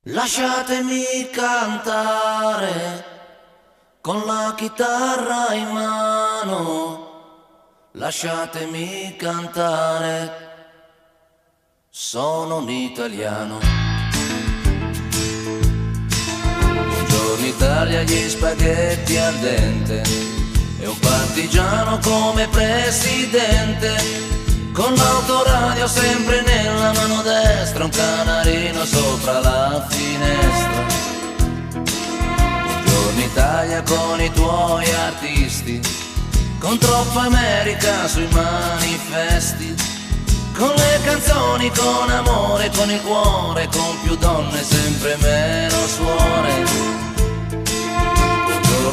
Lasciatemi cantare con la chitarra in mano, lasciatemi cantare, sono un italiano. Buongiorno Italia, gli spaghetti al dente e un partigiano come presidente, con l'autoradio sempre nella mano destra, un canarino sopra la finestra. Buongiorno Italia con i tuoi artisti, con troppa America sui manifesti, con le canzoni, con amore, con il cuore, con più donne, sempre meno suore. Buongiorno